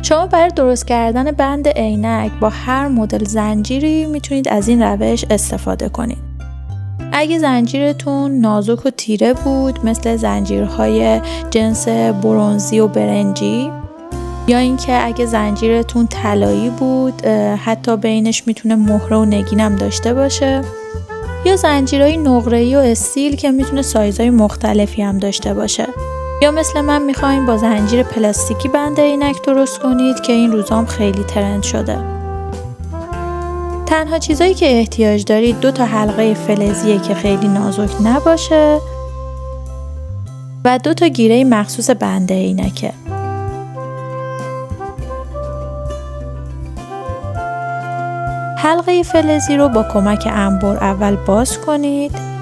شما برای درست کردن بند عینک با هر مدل زنجیری میتونید از این روش استفاده کنید. اگه زنجیرتون نازک و تیره بود مثل زنجیرهای جنس برنزی و برنجی، یا اینکه اگه زنجیرتون طلایی بود حتی بینش میتونه مهره و نگینم داشته باشه، یا زنجیرهای نقره‌ای و استیل که میتونه سایزهای مختلفی هم داشته باشه، یا مثل من میخواین با زنجیر پلاستیکی بند عینک درست کنید که این روزام خیلی ترند شده. تنها چیزایی که احتیاج دارید 2 حلقه فلزیه که خیلی نازک نباشه و 2 گیره مخصوص بند عینکه. حلقه فلزی رو با کمک انبر اول باز کنید،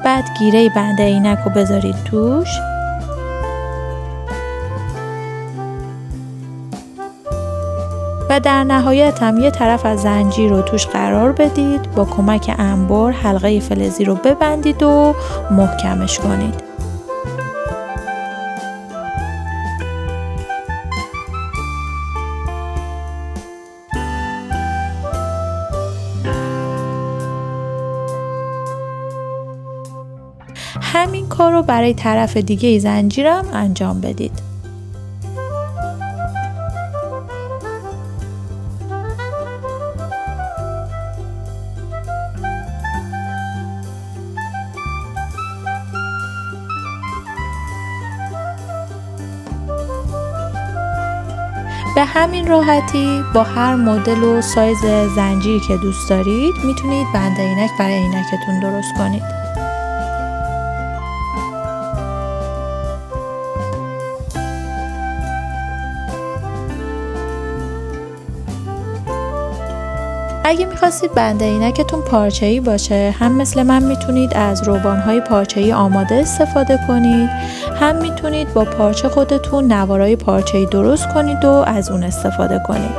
بعد گیره بند عینک رو بذارید توش و در نهایت هم یه طرف از زنجیر رو توش قرار بدید، با کمک انبر حلقه فلزی رو ببندید و محکمش کنید. همین کار رو برای طرف دیگه زنجیرم انجام بدید. به همین راحتی با هر مدل و سایز زنجیری که دوست دارید میتونید بند عینک برای عینکتون درست کنید. اگه میخواستید بند عینکتون پارچه‌ای باشه، هم مثل من میتونید از روبان‌های پارچه‌ای آماده استفاده کنید، هم میتونید با پارچه خودتون نوارای پارچه‌ای درست کنید و از اون استفاده کنید.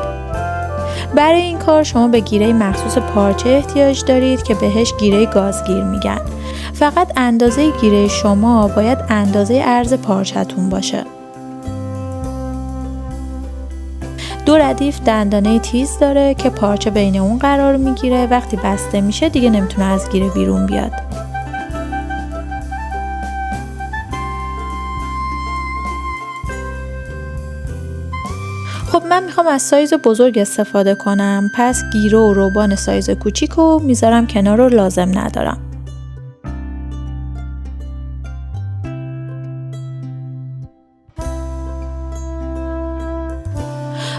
برای این کار شما به گیره مخصوص پارچه احتیاج دارید که بهش گیره گازگیر میگن. فقط اندازه گیره شما باید اندازه عرض پارچه‌تون باشه. 2 ردیف دندانه تیز داره که پارچه بین اون قرار میگیره، وقتی بسته میشه دیگه نمیتونه از گیره بیرون بیاد. خب من میخوام از سایز بزرگ استفاده کنم، پس گیره و روبان سایز کوچیک رو میذارم کنار و لازم ندارم.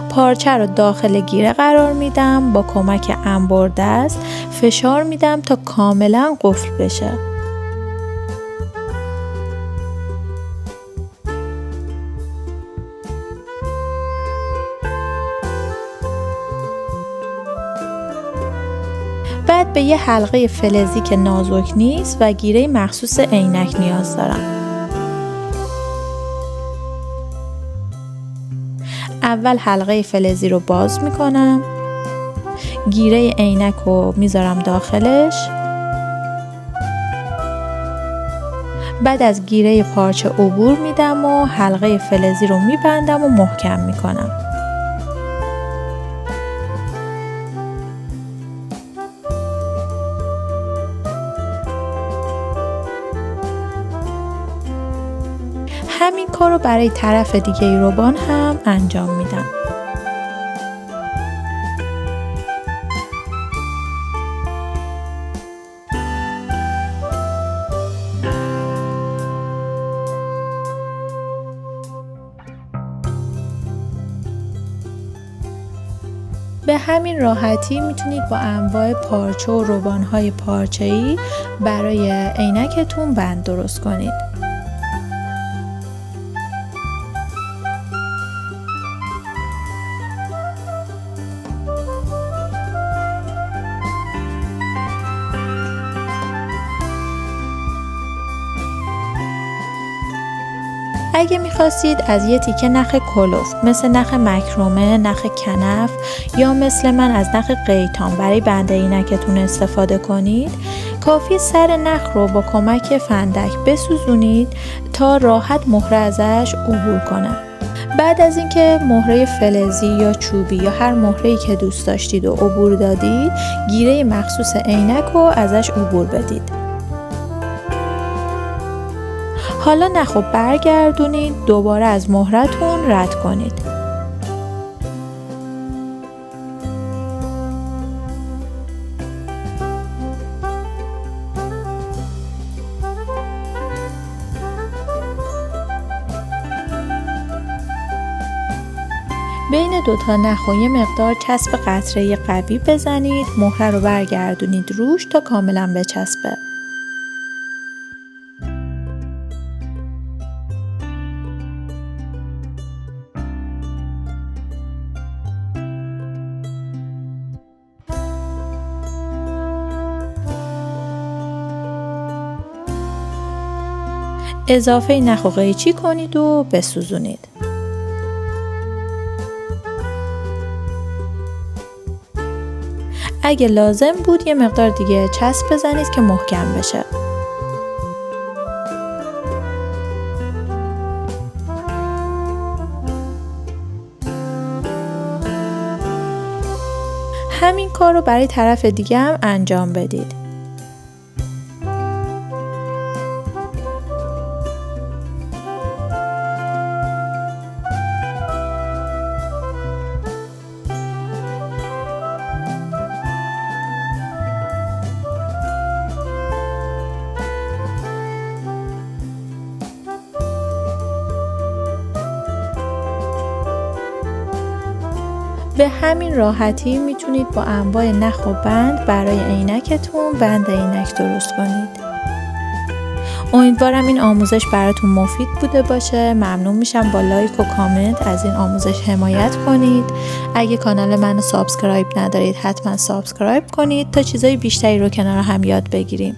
پارچه رو داخل گیره قرار میدم، با کمک انبر دست فشار میدم تا کاملا قفل بشه. بعد به یه حلقه فلزی که نازک نیست و گیره مخصوص عینک نیاز دارم. اول حلقه فلزی رو باز میکنم، گیره عینک رو میذارم داخلش، بعد از گیره پارچه عبور میدم و حلقه فلزی رو میبندم و محکم میکنم. همین کار رو برای طرف دیگه روبان هم انجام میدم. به همین راحتی میتونید با انواع پارچه و روبان‌های پارچه‌ای برای عینکتون بند درست کنید. اگه میخواستید از یه تیکه نخ کلفت مثل نخ مکرمه، نخ کنف یا مثل من از نخ قیتان برای بند عینکتون استفاده کنید، کافی سر نخ رو با کمک فندک بسوزونید تا راحت مهره ازش عبور کنه. بعد از اینکه مهره فلزی یا چوبی یا هر مهره‌ای که دوست داشتید و عبور دادید، گیره مخصوص عینک رو ازش عبور بدید. حالا نخ برگردونید، دوباره از مهرتون رد کنید. بین دوتا نخ و یه مقدار چسب قطره‌ای قوی بزنید، مهره رو برگردونید روش تا کاملا بچسبه. اضافه نخ و قیچی کنید و بسوزونید. اگه لازم بود یه مقدار دیگه چسب بزنید که محکم بشه. همین کار رو برای طرف دیگه هم انجام بدید. به همین راحتی میتونید با انواع نخ و بند برای عینکتون بند عینک درست کنید. امیدوارم این آموزش براتون مفید بوده باشه. ممنون میشم با لایک و کامنت از این آموزش حمایت کنید. اگه کانال منو سابسکرایب ندارید حتما سابسکرایب کنید تا چیزای بیشتری رو کنار هم یاد بگیریم.